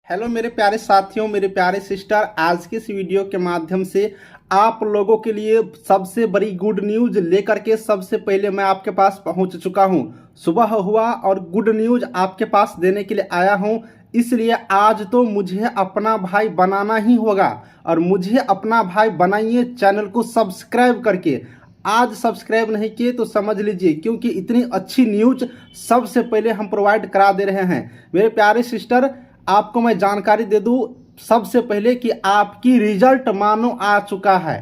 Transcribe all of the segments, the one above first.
Hello मेरे प्यारे साथियों, मेरे प्यारे सिस्टर, आज के इस वीडियो के माध्यम से आप लोगों के लिए सबसे बड़ी गुड न्यूज लेकर के सबसे पहले मैं आपके पास पहुंच चुका हूं। सुबह हुआ और गुड न्यूज आपके पास देने के लिए आया हूं। इसलिए आज तो मुझे अपना भाई बनाना ही होगा और मुझे अपना भाई बनाइए, चैनल को सब्सक्राइब करके। आज सब्सक्राइब नहीं किए तो समझ लीजिए, क्योंकि इतनी अच्छी न्यूज सबसे पहले हम प्रोवाइड करा दे रहे हैं। मेरे प्यारे सिस्टर, आपको मैं जानकारी दे दूं सबसे पहले कि आपकी रिजल्ट मानो आ चुका है।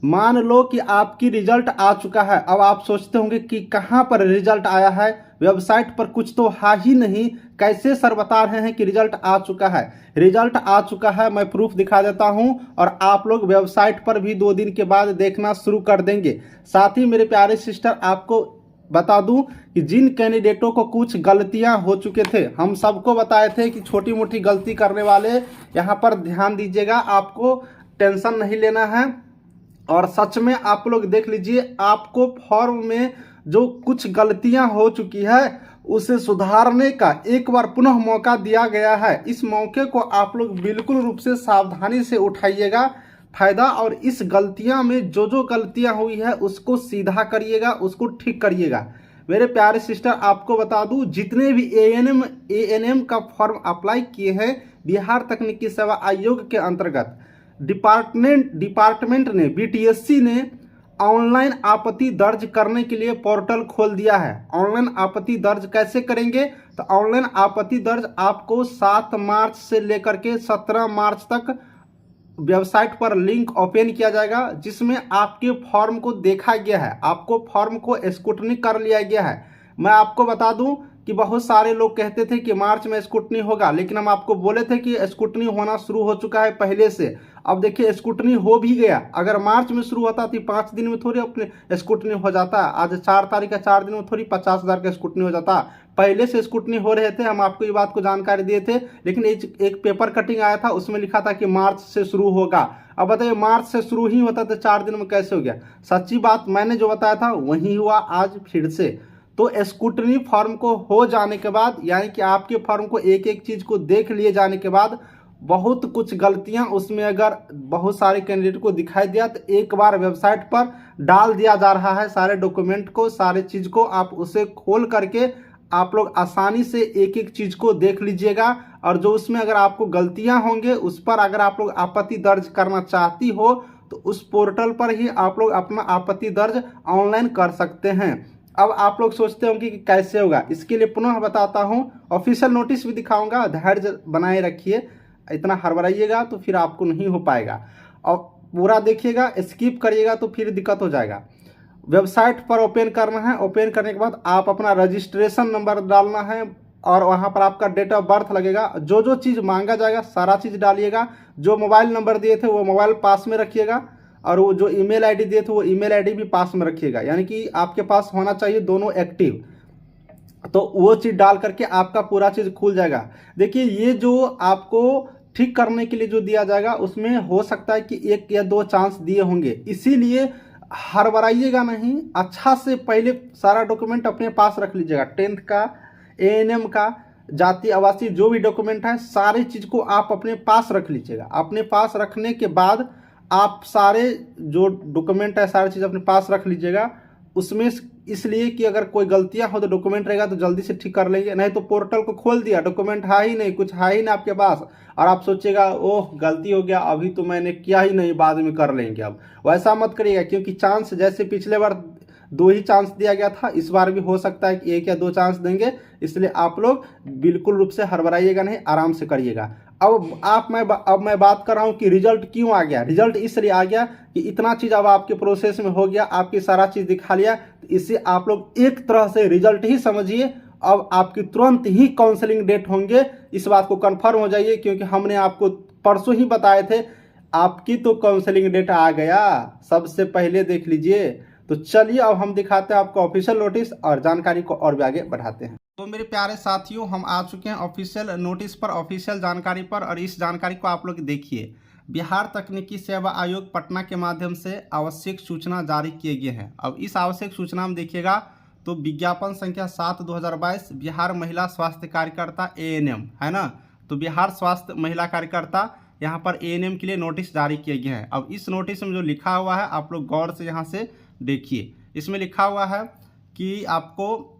मान लो कि आपकी रिजल्ट आ चुका है। अब आप सोचते होंगे कि कहां पर रिजल्ट आया है, वेबसाइट पर कुछ तो है ही नहीं, कैसे सर बता रहे हैं कि रिजल्ट आ चुका है। रिजल्ट आ चुका है, मैं प्रूफ दिखा देता हूं और आप लोग वेबसाइट पर भी 2 दिन के बाद देखना शुरू कर देंगे। साथ ही मेरे प्यारे सिस्टर, आपको बता दूं कि जिन कैंडिडेटों को कुछ गलतियां हो चुके थे, हम सबको बताए थे कि छोटी मोटी गलती करने वाले यहां पर ध्यान दीजिएगा, आपको टेंशन नहीं लेना है। और सच में आप लोग देख लीजिए, आपको फॉर्म में जो कुछ गलतियां हो चुकी है उसे सुधारने का एक बार पुनः मौका दिया गया है। इस मौके को आप लोग बिल्कुल रूप से सावधानी से उठाइएगा फायदा, और इस गलतियां में जो जो गलतियां हुई है उसको सीधा करिएगा, उसको ठीक करिएगा। मेरे प्यारे सिस्टर, आपको बता दूं, जितने भी एएनएम का फॉर्म अप्लाई किए हैं बिहार तकनीकी सेवा आयोग के अंतर्गत, डिपार्टमेंट ने, बीटीएससी ने ऑनलाइन आपत्ति दर्ज करने के लिए पोर्टल खोल दिया है। ऑनलाइन आपत्ति दर्ज कैसे करेंगे? तो ऑनलाइन आपत्ति दर्ज आपको 7 मार्च से लेकर के 17 मार्च तक वेबसाइट पर लिंक ओपन किया जाएगा, जिसमें आपके फॉर्म को देखा गया है, आपको फॉर्म को स्क्रूटनी कर लिया गया है। मैं आपको बता दूं कि बहुत सारे लोग कहते थे कि मार्च में स्क्रूटनी होगा, लेकिन हम आपको बोले थे कि स्क्रूटनी होना शुरू हो चुका है पहले से। अब देखिए, स्क्रूटनी हो भी गया। अगर मार्च में शुरू होता तो 5 दिन में थोड़ी अपने स्क्रूटनी हो जाता। आज 4 तारीख है, 4 दिन में थोड़ी 50,000 का स्क्रूटनी हो जाता। पहले से स्क्रूटनी हो रहे थे, हम आपको ये बात को जानकारी दिए थे। लेकिन एक पेपर कटिंग आया था, उसमें लिखा था कि मार्च से शुरू होगा। अब बताइए, मार्च से शुरू ही होता तो 4 दिन में कैसे हो गया? सच्ची बात, मैंने जो बताया था वही हुआ आज फिर से। तो स्क्रूटनी फॉर्म को हो जाने के बाद, यानी कि आपके फॉर्म को एक एक चीज को देख लिए जाने के बाद, बहुत कुछ गलतियां उसमें अगर बहुत सारे कैंडिडेट को दिखाई दिया तो एक बार वेबसाइट पर डाल दिया जा रहा है सारे डॉक्यूमेंट को, सारे चीज को। आप उसे खोल करके आप लोग आसानी से एक एक चीज को देख लीजिएगा, और जो उसमें अगर आपको गलतियां होंगे उस पर अगर आप लोग आपत्ति दर्ज करना चाहती हो तो उस पोर्टल पर ही आप लोग अपना आपत्ति दर्ज ऑनलाइन कर सकते हैं। अब आप लोग सोचते होंगे कि कैसे होगा, इसके लिए पुनः बताता हूं, ऑफिशियल नोटिस भी दिखाऊंगा। धैर्य बनाए रखिए, इतना हड़बड़ाइएगा तो फिर आपको नहीं हो पाएगा। और पूरा देखिएगा, स्किप करिएगा तो फिर दिक्कत हो जाएगा। वेबसाइट पर ओपन करना है, ओपन करने के बाद आप अपना रजिस्ट्रेशन नंबर डालना है और वहां पर आपका डेट ऑफ बर्थ लगेगा। जो जो चीज़ मांगा जाएगा सारा चीज़ डालिएगा। जो मोबाइल नंबर दिए थे वो मोबाइल पास में रखिएगा, और वो जो ईमेल आईडी दिए थे वो ईमेल आईडी भी पास में रखिएगा, यानी कि आपके पास होना चाहिए दोनों एक्टिव। तो वो चीज़ डाल करके आपका पूरा चीज़ खुल जाएगा। देखिए, ये जो आपको ठीक करने के लिए जो दिया जाएगा उसमें हो सकता है कि 1 या 2 चांस दिए होंगे, इसीलिए हड़बड़ाइएगा नहीं। अच्छा से पहले सारा डॉक्यूमेंट अपने पास रख लीजिएगा। 10th का, एएनएम का, जाति आवासीय जो भी डॉक्यूमेंट है सारी चीज़ को आप अपने पास रख लीजिएगा। अपने पास रखने के बाद आप सारे जो डॉक्यूमेंट है सारी चीज़ अपने पास रख लीजिएगा। उसमें इसलिए कि अगर कोई गलतियां हो तो डॉक्यूमेंट रहेगा तो जल्दी से ठीक कर लेंगे, नहीं तो पोर्टल को खोल दिया, डॉक्यूमेंट है ही नहीं, कुछ है ही नहीं आपके पास, और आप सोचिएगा ओह गलती हो गया, अभी तो मैंने किया ही नहीं, बाद में कर लेंगे। अब वैसा मत करिएगा, क्योंकि चांस जैसे पिछले बार 2 ही चांस दिया गया था, इस बार भी हो सकता है कि 1 या 2 चांस देंगे। इसलिए आप लोग बिल्कुल रूप से हड़बड़ाइएगा नहीं, आराम से करिएगा। अब मैं बात कर रहा हूँ कि रिजल्ट क्यों आ गया। रिजल्ट इसलिए आ गया कि इतना चीज़ अब आपके प्रोसेस में हो गया, आपकी सारा चीज़ दिखा लिया, तो इससे आप लोग एक तरह से रिजल्ट ही समझिए। अब आपकी तुरंत ही काउंसलिंग डेट होंगे, इस बात को कंफर्म हो जाइए, क्योंकि हमने आपको परसों ही बताए थे आपकी तो काउंसलिंग डेट आ गया, सबसे पहले देख लीजिए। तो चलिए अब हम दिखाते हैं आपको ऑफिशियल नोटिस और जानकारी को और भी आगे बढ़ाते हैं। तो मेरे प्यारे साथियों, हम आ चुके हैं ऑफिशियल नोटिस पर, ऑफिशियल जानकारी पर, और इस जानकारी को आप लोग देखिए। बिहार तकनीकी सेवा आयोग पटना के माध्यम से आवश्यक सूचना जारी किए गए हैं। अब इस आवश्यक सूचना में देखिएगा तो विज्ञापन संख्या 7/2022 बिहार महिला स्वास्थ्य कार्यकर्ता एएनएम है ना, तो बिहार स्वास्थ्य महिला कार्यकर्ता यहाँ पर एएनएम के लिए नोटिस जारी किए गए हैं। अब इस नोटिस में जो लिखा हुआ है आप लोग गौर से यहाँ से देखिए। इसमें लिखा हुआ है कि आपको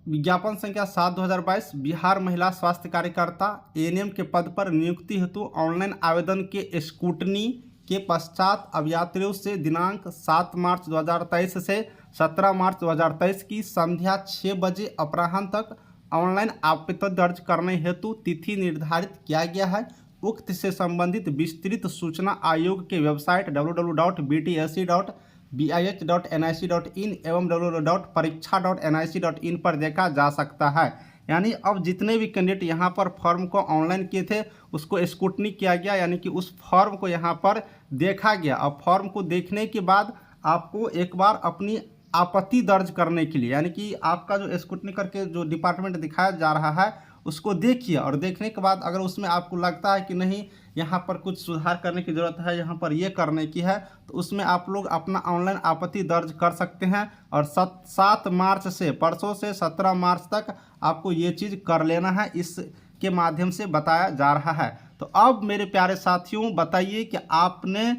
विज्ञापन संख्या 7/2022 बिहार महिला स्वास्थ्य कार्यकर्ता एएनएम के पद पर नियुक्ति हेतु ऑनलाइन आवेदन के स्क्रूटनी के पश्चात अभ्यर्थियों से दिनांक 7 मार्च 2023 से 17 मार्च 2023 की संध्या 6 बजे अपराह्न तक ऑनलाइन आवेदन दर्ज करने हेतु तिथि निर्धारित किया गया है। उक्त से संबंधित विस्तृत सूचना आयोग के वेबसाइट www.btse.bih.nic.in एवं www.pariksha.nic.in पर देखा जा सकता है। यानी अब जितने भी कैंडिडेट यहाँ पर फॉर्म को ऑनलाइन किए थे उसको स्क्रूटनी किया गया, यानी कि उस फॉर्म को यहाँ पर देखा गया। अब फॉर्म को देखने के बाद आपको एक बार अपनी आपत्ति दर्ज करने के लिए, यानी कि आपका जो स्क्रूटनी करके जो डिपार्टमेंट दिखाया जा रहा है उसको देखिए, और देखने के बाद अगर उसमें आपको लगता है कि नहीं यहाँ पर कुछ सुधार करने की ज़रूरत है, यहाँ पर ये करने की है, तो उसमें आप लोग अपना ऑनलाइन आपत्ति दर्ज कर सकते हैं। और 7 मार्च से परसों से 17 मार्च तक आपको ये चीज़ कर लेना है, इसके माध्यम से बताया जा रहा है। तो अब मेरे प्यारे साथियों बताइए कि आपने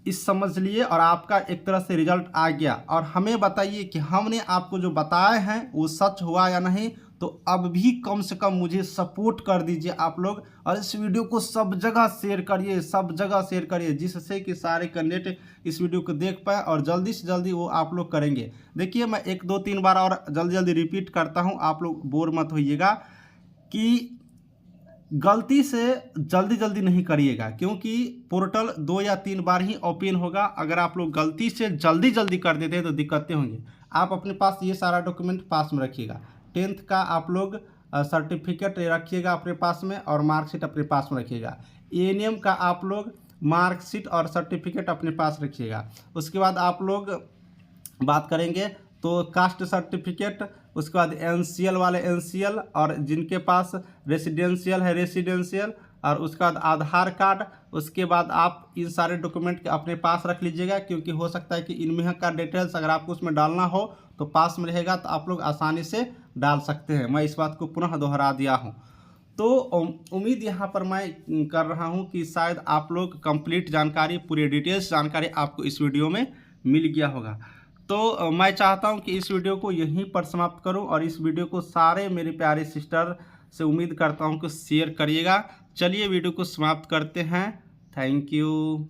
इस समझ लिए और आपका एक तरह से रिजल्ट आ गया, और हमें बताइए कि हमने आपको जो बताए हैं वो सच हुआ या नहीं। तो अब भी कम से कम मुझे सपोर्ट कर दीजिए आप लोग, और इस वीडियो को सब जगह शेयर करिए, सब जगह शेयर करिए, जिससे कि सारे कैंडिडेट इस वीडियो को देख पाए और जल्दी से जल्दी वो आप लोग करेंगे। देखिए मैं 1 2 3 बार और जल्दी जल्दी रिपीट करता हूँ, आप लोग बोर मत होइएगा कि गलती से जल्दी जल्दी नहीं करिएगा, क्योंकि पोर्टल 2 या 3 बार ही ओपन होगा। अगर आप लोग गलती से जल्दी जल्दी कर देते हैं तो दिक्कतें होंगी। आप अपने पास ये सारा डॉक्यूमेंट पास में रखिएगा। 10th का आप लोग सर्टिफिकेट रखिएगा अपने पास में, और मार्कशीट अपने पास में रखिएगा। एएनएम का आप लोग मार्कशीट और सर्टिफिकेट अपने पास रखिएगा। उसके बाद आप लोग बात करेंगे तो कास्ट सर्टिफिकेट, उसके बाद एनसीएल वाले एनसीएल, और जिनके पास रेसिडेंशियल है रेसिडेंशियल, और उसके बाद आधार कार्ड। उसके बाद आप इन सारे डॉक्यूमेंट अपने पास रख लीजिएगा, क्योंकि हो सकता है कि इनमें का डिटेल्स अगर आपको उसमें डालना हो तो पास में रहेगा तो आप लोग आसानी से डाल सकते हैं। मैं इस बात को पुनः दोहरा दिया हूँ। तो उम्मीद यहाँ पर मैं कर रहा हूँ कि शायद आप लोग कंप्लीट जानकारी, पूरी डिटेल्स जानकारी आपको इस वीडियो में मिल गया होगा। तो मैं चाहता हूँ कि इस वीडियो को यहीं पर समाप्त करूँ, और इस वीडियो को सारे मेरे प्यारे सिस्टर से उम्मीद करता हूँ कि शेयर करिएगा। चलिए वीडियो को समाप्त करते हैं। Thank you.